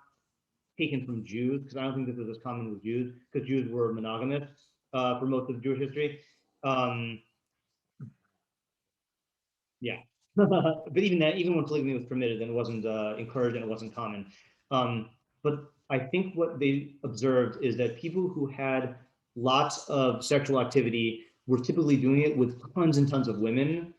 taken from Jews, because I don't think this was as common with Jews, because Jews were monogamous for most of Jewish history. Yeah. But even when polygamy was permitted, then it wasn't encouraged and it wasn't common. But I think what they observed is that people who had lots of sexual activity were typically doing it with tons and tons of women.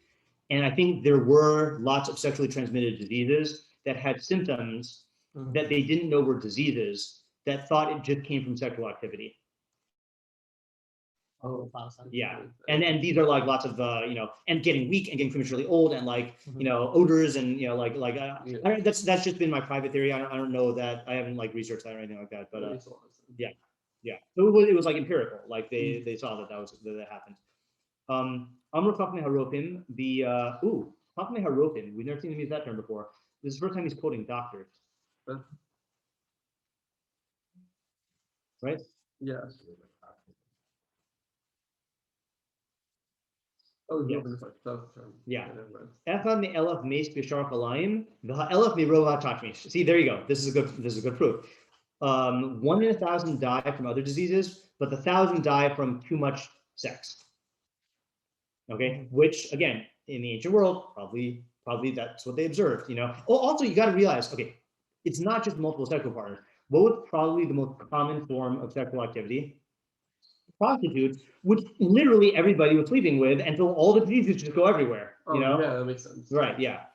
And I think there were lots of sexually transmitted diseases that had symptoms that they didn't know were diseases, that thought it just came from sexual activity. Oh, yeah, and these are like lots of and getting weak and getting prematurely old and like odors and that's just been my private theory. I don't know that, I haven't like researched that or anything like that, but yeah. So it was like empirical, like they saw that happened. Amr Chachmei Harofim, the Chachmei Harofim, we've never seen him use that term before. This is the first time he's quoting doctors. Right? Yes. Oh, yes. Yeah. See, there you go. This is a good proof. 1 in 1,000 die from other diseases, but 1,000 die from too much sex. Okay, which again, in the ancient world, probably that's what they observed. Oh, also you got to realize, okay, it's not just multiple sexual partners. What was probably the most common form of sexual activity? Prostitutes, which literally everybody was sleeping with until all the diseases just go everywhere. Yeah, that makes sense. Right, yeah.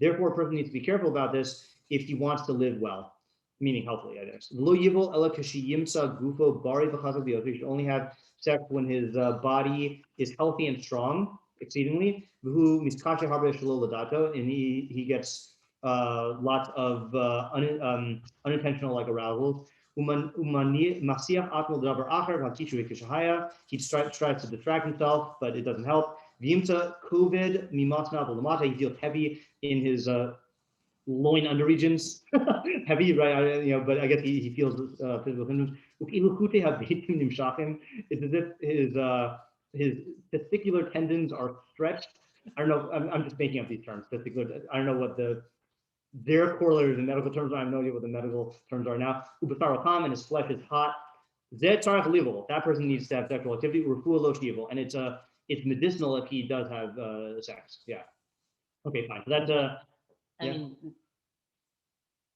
Therefore, a person needs to be careful about this if he wants to live well, meaning healthily, I guess. He should only have sex when his body is healthy and strong, exceedingly. And he gets lots of unintentional like arousals. He tries to distract himself, but it doesn't help. He feels heavy in his loin under regions, heavy, right? But I guess he feels physical symptoms. It's as if his testicular tendons are stretched. I don't know. I'm just making up these terms. Testicular. I don't know what their corollaries in medical terms are. I have no idea what the medical terms are now. And his flesh is hot. That person needs to have sexual activity. And it's medicinal if he does have sex. Yeah. Okay, fine. So that's I mean,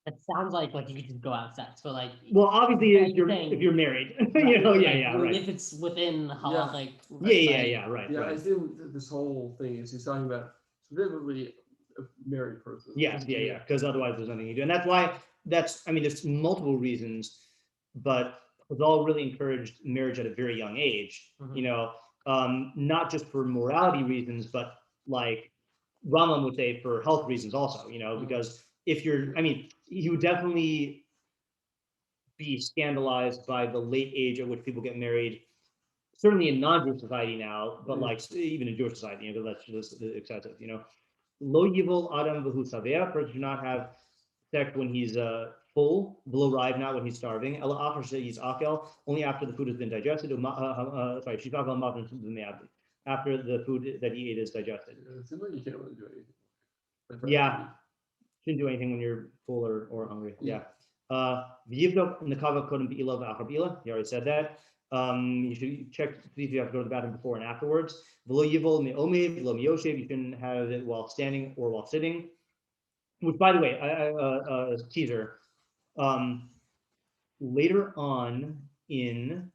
that sounds like you could just go have sex, but like. Well, obviously, if you're married, right. If it's within halachic. Right. Yeah, I assume this whole thing is he's talking about specifically a married person. Yes, yeah, because otherwise there's nothing you do, and that's why there's multiple reasons, but it's all really encouraged marriage at a very young age. Not just for morality reasons, but like Rambam would say for health reasons also. Because if you would definitely be scandalized by the late age at which people get married. Certainly in non-Jewish society now, but like even in Jewish society, because that's just excessive. Lo yivol adam v'hu saveh, person should not have sex when he's full, below rive, not when he's starving. Ela after he's akel, only after the food has been digested. After the food that he ate is digested. It seems like you can't really do anything. Yeah, shouldn't do anything when you're full or hungry. Yeah. You already said that. You should check to see if you have to go to the bathroom before and afterwards. V'lo yivol me'omev, v'lo miyoshev. You shouldn't have it while standing or while sitting. Which, by the way, teaser. Later on in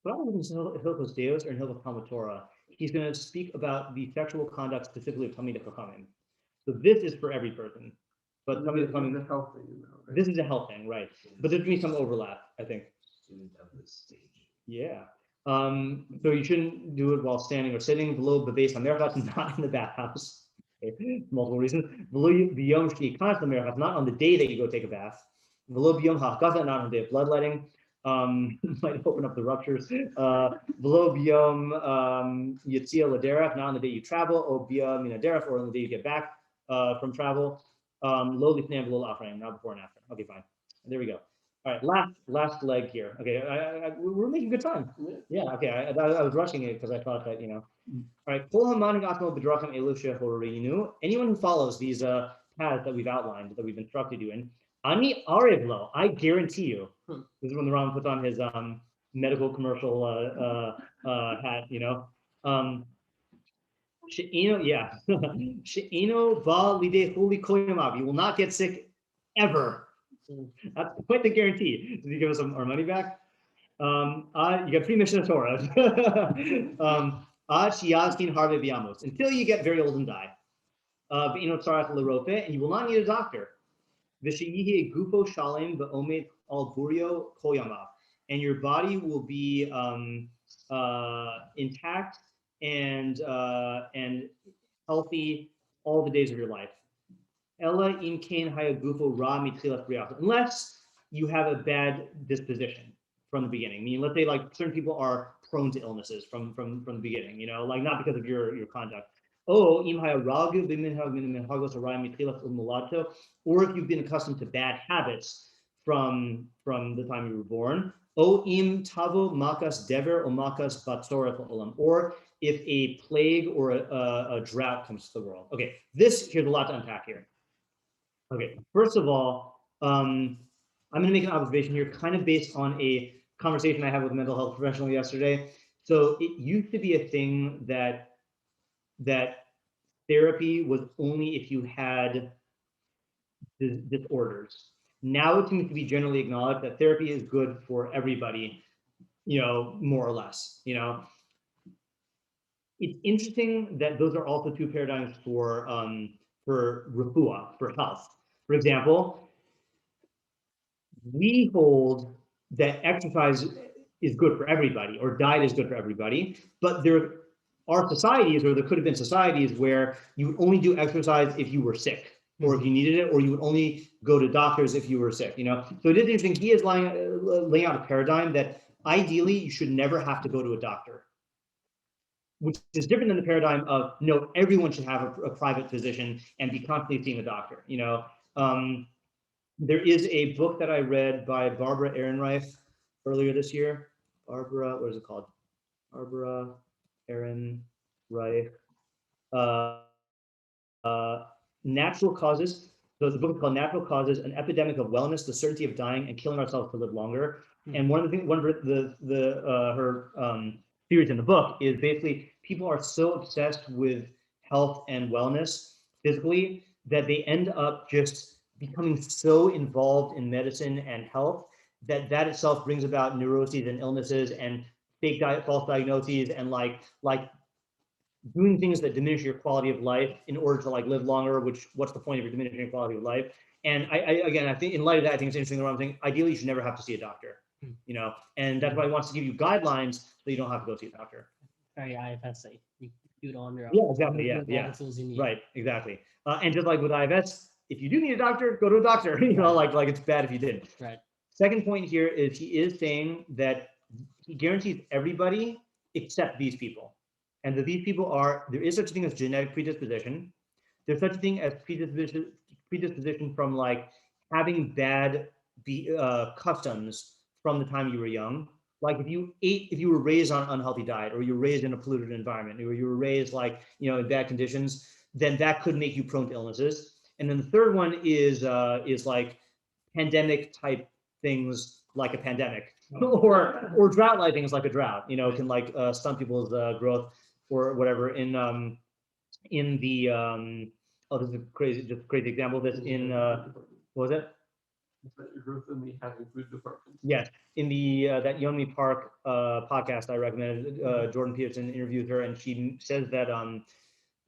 Hilchos Deios or in Hilchos Torah, he's going to speak about the sexual conduct specifically of Talmidei Chachamim. So this is for every person, but Talmidei Chachamim. This is a health thing, right? But there's going to be some overlap, I think. Student of this stage. Yeah. So you shouldn't do it while standing or sitting. Below the base on merchat, not in the bathhouse. Okay. Multiple reasons. Below biyom shkikas the merchat, not on the day that you go take a bath. Below biyom ha'akaza, not on the day of bloodletting. Might open up the ruptures. Below biyom yitzia laderach, not on the day you travel, or biyom minaderach, or on the day you get back from travel. Low lifnei below afraim, not before and after. Okay, fine. There we go. All right, last leg here. Okay, we're making good time. Yeah. Okay, I was rushing it because I thought that All right. Anyone who follows these paths that we've outlined, that we've instructed you in, ani arevlo, I guarantee you. This is when the Rambam puts on his medical commercial hat. She'eno ba lidei huli koyamav. You will not get sick ever. That's quite the guarantee. Did you give us our money back? You got free Mishnah Torah. Until you get very old and die. And you will not need a doctor. And your body will be intact and healthy all the days of your life. Unless you have a bad disposition from the beginning. I mean, let's say like certain people are prone to illnesses from the beginning, like not because of your conduct. Or if you've been accustomed to bad habits from the time you were born. Or if a plague or a drought comes to the world. Okay, here's a lot to unpack here. Okay, first of all, I'm going to make an observation here, kind of based on a conversation I had with a mental health professional yesterday. So it used to be a thing that therapy was only if you had disorders. Now it seems to be generally acknowledged that therapy is good for everybody, more or less. It's interesting that those are also two paradigms for refuah, for health. For example, we hold that exercise is good for everybody, or diet is good for everybody, but there are societies, or there could have been societies where you would only do exercise if you were sick, or if you needed it, or you would only go to doctors if you were sick. So it is interesting. He is laying out a paradigm that ideally you should never have to go to a doctor, which is different than the paradigm of no, everyone should have a private physician and be constantly seeing a doctor. There is a book that I read by Barbara Ehrenreich earlier this year. Barbara, what is it called? Barbara Ehrenreich. Natural Causes. So the book is called Natural Causes: An Epidemic of Wellness, the Certainty of Dying, and Killing Ourselves to Live Longer. And one of her theories in the book is basically people are so obsessed with health and wellness physically that they end up just becoming so involved in medicine and health that itself brings about neuroses and illnesses and fake false diagnoses and like doing things that diminish your quality of life in order to live longer, which what's the point of your diminishing quality of life? And I think in light of that, I think it's interesting the wrong thing. Ideally, you should never have to see a doctor, and that's why he wants to give you guidelines so you don't have to go see a doctor. Very IFS, you do it on your own. Yeah, exactly. Yeah. All the tools you need. Right, exactly. And just like with IFS, if you do need a doctor, go to a doctor. Like it's bad if you didn't. Right. Second point here is he is saying that he guarantees everybody except these people. And these people there is such a thing as genetic predisposition. There's such a thing as predisposition from having bad customs from the time you were young. Like if you were raised on an unhealthy diet, or you were raised in a polluted environment, or you were raised in bad conditions, then that could make you prone to illnesses. And then the third one is like pandemic type things, like a pandemic. or drought-like things like a drought, can like stunt people's growth or whatever. In the this is just a crazy example of this in what was it? Your growth in the having food department. Yes, in the that Yeonmi Park podcast I recommended, Jordan Peterson interviewed her, and she says that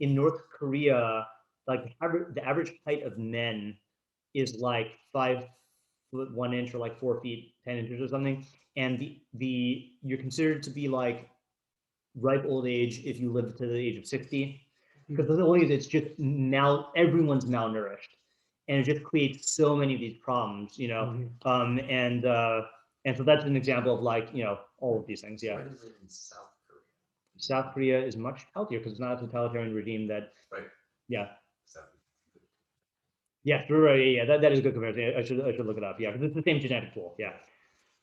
in North Korea, like the average height of men is like 5'1" or like 4 feet 10 inches or something, and the you're considered to be like ripe old age if you live to the age of 60, because the only is it's just now everyone's malnourished. And it just creates so many of these problems, and so that's an example of like, all of these things. Yeah. Where is it in South Korea? South Korea is much healthier because it's not a totalitarian regime that. Right. Yeah. South. Yeah. Right. Yeah. That is a good comparison. I should look it up. Yeah, because it's the same genetic pool. Yeah.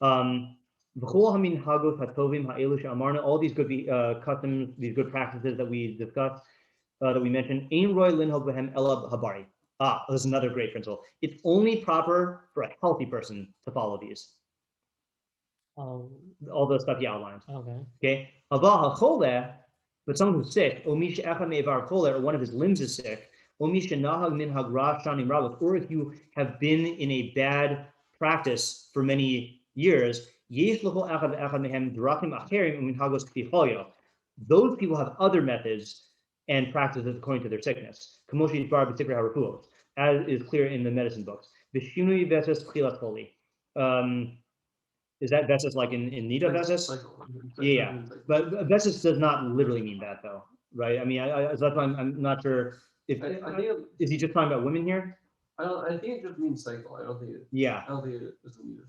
All these good customs, these good practices that we discussed, that we mentioned. This is another great principle. It's only proper for a healthy person to follow these. Oh, All the stuff he outlines. okay. Okay. But someone who's sick, or one of his limbs is sick, or if you have been in a bad practice for many years, those people have other methods and practices according to their sickness, as is clear in the medicine books. Is that vesis like in Nida vesis? Yeah, but vesis does not literally mean that though, right? I mean, that's why I'm not sure if is he just talking about women here? I think it just means cycle. I don't think it is a thing.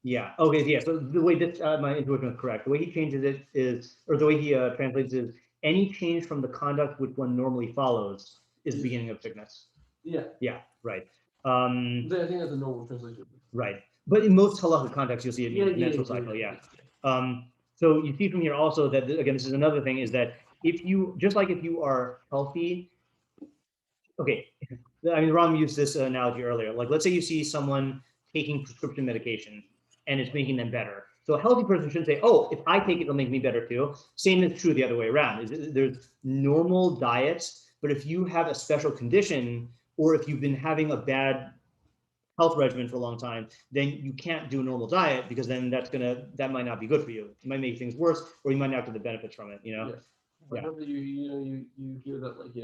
Yeah. Okay. Yeah. So the way that my intuition is correct, the way he changes it is, or the way he translates it is, any change from the conduct which one normally follows is the beginning of sickness. Yeah. Yeah. Right. I think that's a normal translation. Right. But in most halakha contexts, you'll see it means menstrual cycle. Yeah. So you see from here also that again, this is another thing, is that if you are healthy. Okay. I mean, Ram used this analogy earlier. Like, let's say you see someone taking prescription medication and it's making them better. So a healthy person shouldn't say, oh, if I take it, it'll make me better too. Same is true the other way around. There's normal diets, but if you have a special condition, or if you've been having a bad health regimen for a long time, then you can't do a normal diet, because then that might not be good for you. It might make things worse, or you might not get the benefits from it, Yeah. You hear that, like,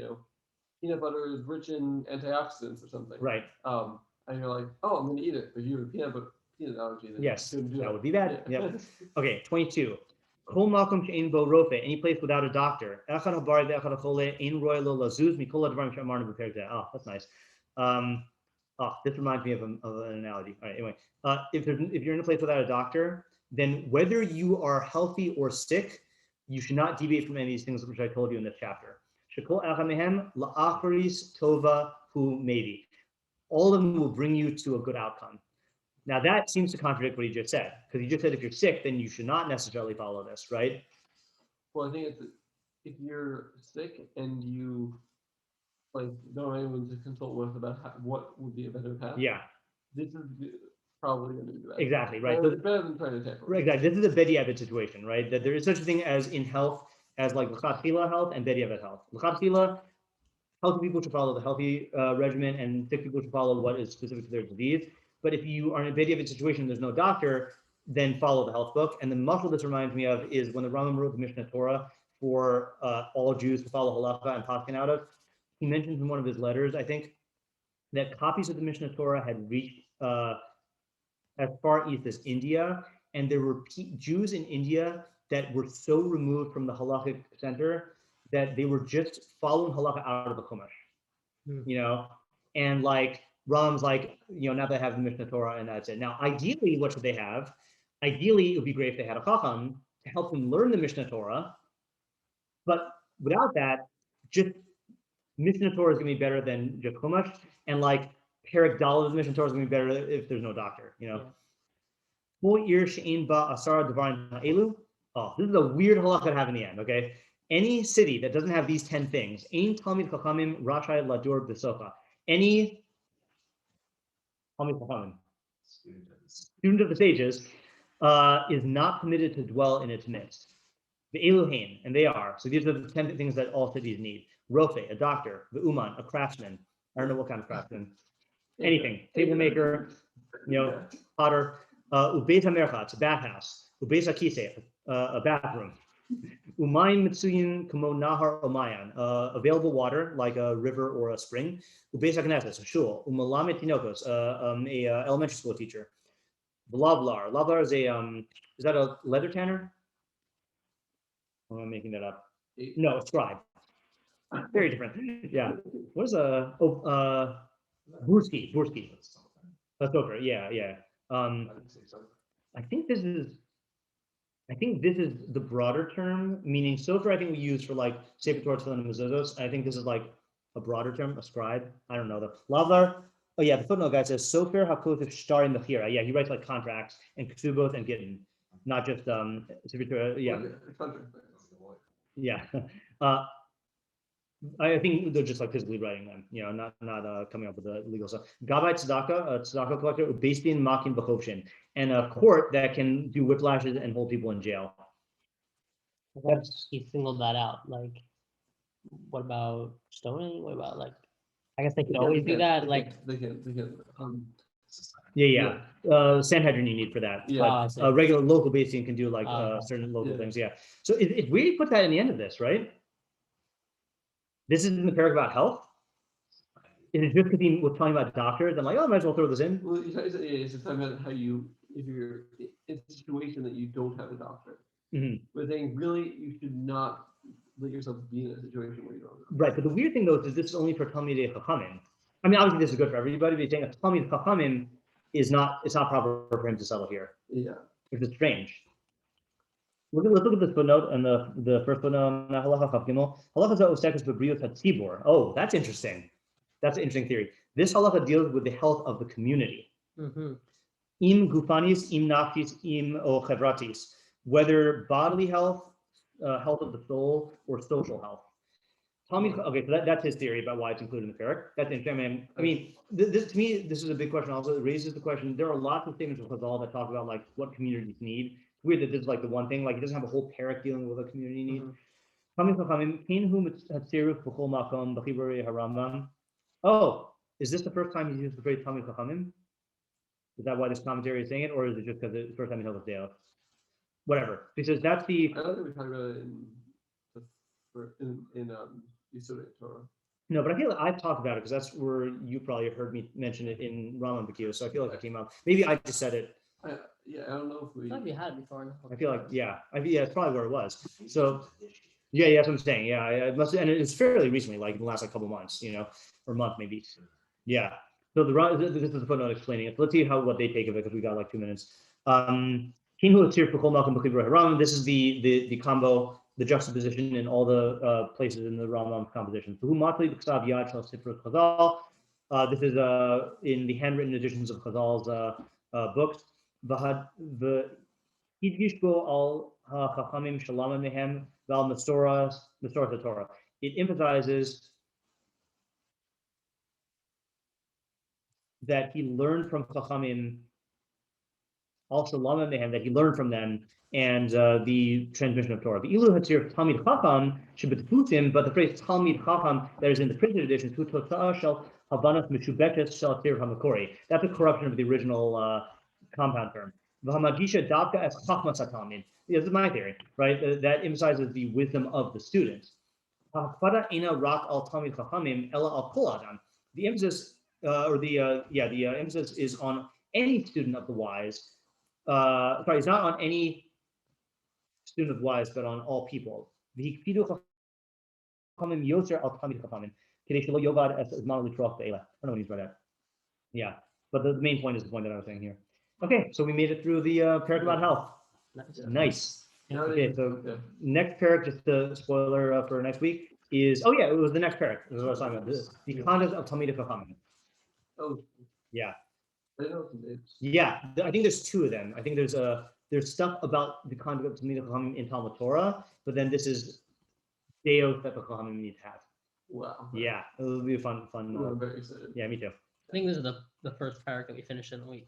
peanut butter is rich in antioxidants or something. Right. And you're like, oh, I'm going to eat it, but you have a peanut allergy. Yes, that would be bad. Yeah. Okay, 22. Any place without a doctor. Oh, that's nice. This reminds me of an analogy. All right, anyway, if you're in a place without a doctor, then whether you are healthy or sick, you should not deviate from any of these things which I told you in this chapter. All of them will bring you to a good outcome. Now that seems to contradict what he just said, because he just said if you're sick, then you should not necessarily follow this, right? Well, I think it's if you're sick and you don't know anyone to consult with about what would be a better path. Yeah. This is probably going to be better. Exactly, right. Better than trying to tackle. Right, exactly. This is a bediavad situation, right? That there is such a thing as in health as like l'chatchila health and bediavad health. L'chatchila, healthy people should follow the healthy regimen, and sick people should follow what is specific to their disease. But if you are in a bediavad situation, there's no doctor, then follow the health book. And the muscle this reminds me of is when the Rambam wrote the Mishnah Torah for all Jews to follow halacha and paskin out of. He mentions in one of his letters, I think, that copies of the Mishnah Torah had reached as far east as India, and there were Jews in India that were so removed from the halachic center that they were just following halakha out of the Chumash, and like Ram's like, now they have the Mishnah Torah and that's it. Now, ideally, what should they have? Ideally, it would be great if they had a chacham to help them learn the Mishnah Torah, but without that, just Mishnah Torah is going to be better than just Chumash, and like Perek Daled of the Mishnah Torah is going to be better if there's no doctor, Oh, this is a weird halakha to have in the end, okay? Any city that doesn't have these 10 things, Ein Talmid Chachamim Rashai Ladur B'Sofa. Any Talmid Chachamim, student of the sages, is not permitted to dwell in its midst. The Eluhain, and they are. So these are the 10 things that all cities need. Rofe, a doctor. The Uman, a craftsman. I don't know what kind of craftsman. Anything. Table maker, potter. Ubeis HaMerchatz, a bathhouse. Ubeis HaKiseh, a bathroom. Umayim Mitsuyin Kamo Nahar Omayan, available water like a river or a spring. Ubeis HaKnesses, a shul. Umalamet Tinokos, a elementary school teacher. Lavlar. Lavlar is is that a leather tanner? Or am I making that up? No, a scribe. Very different. Yeah. What is Burski. That's over. Yeah. I think this is the broader term, meaning sofer. I think we use for like Sefer Torah, Tefillin, and Mezuzos. I think this is like a broader term, a scribe. I don't know. The Lavlar. Oh yeah, the footnote guy says sofer hakotiv shtar in mechira. Yeah, he writes like contracts and ksubot and gittin, not just Sefer Torah. Yeah. I think they're just like physically writing them, not coming up with the legal stuff. Gabbai tzedakah, a tzedakah collector, ubeisdin makin b'chovshin, and a court that can do whiplashes and hold people in jail. He singled that out. Like, what about stoning? What about like? I guess they could always do that. Like, they can. Sanhedrin you need for that. Yeah. But a regular local basing can do like certain local Yeah. things. Yeah. So it's weird you put that in the end of this, right? This is in the paragraph about health. Is it just because he was talking about doctors? I'm like, I might as well throw this in. Well, it's talking about how if you're in a situation that you don't have a doctor, but saying really you should not let yourself be in a situation where you don't have a doctor. Right, but the weird thing though is this is only for Talmidei Chachamim. I mean, obviously this is good for everybody, but saying a Talmid Chachamim it's not proper for him to settle here. Yeah. It's strange. Let's look at this footnote and the first footnote. Oh, that's interesting. That's an interesting theory. This halacha deals with the health of the community. Im gufanis, im naftis, im o chevratis, whether bodily health, health of the soul, or social health. Okay, so that's his theory about why it's included in the parak. That's interesting. I mean, this to me, this is a big question. Also, it raises the question. There are lots of statements with Chazal that talk about like what communities need. It's weird that this is like the one thing. Like it doesn't have a whole parak dealing with what a community needs. Oh, is this the first time he's used the phrase Talmid Chachamim? Is that why this commentary is saying it, or is it just because it's the first time he Hilchos Deios? Whatever, because that's the. I don't think we talked about it in Torah. No, but I feel like I've talked about it because that's where you probably heard me mention it in Rambam Bekius. So I feel like it came up. Maybe I just said it. I don't know if we. I thought you had it before. I feel like it's probably where it was. So yeah, that's what I'm saying. Yeah, it must, and it's fairly recently, like in the last like couple months, or month maybe. Yeah. So this is the footnote explaining it. So let's see what they take of it because we got like 2 minutes. This is the combo, the juxtaposition in all the places in the Rambam composition. This is in the handwritten editions of Chazal's books. It emphasizes that he learned from Chachamim, also that he learned from them, and the transmission of Torah. The ilu hatzir Talmid Chacham should be him, but the phrase Talmid Chacham that is in the printed edition, that's a corruption of the original compound term. This is my theory, right? That emphasizes the wisdom of the student. The emphasis, the emphasis is on any student of the wise. It's not on any student of wise, but on all people. I don't know when he's right at. Yeah, but the main point is the point that I was saying here. Okay, so we made it through the parak about health. Nice. Okay, so next parak, just a spoiler for next week, is it was the next parak. This is what I was talking about. The conduct of Talmidei Chachamim. Oh. Yeah. I know some names. Yeah, I think there's 2 of them. I think there's stuff about the conduct of Talmidei Chachamim in Talmud Torah, but then this is Deos that the Chachamim need to have. Wow. Yeah, it'll be a fun. I'm very excited. Yeah, me too. I think this is the first parak that we finished in the week.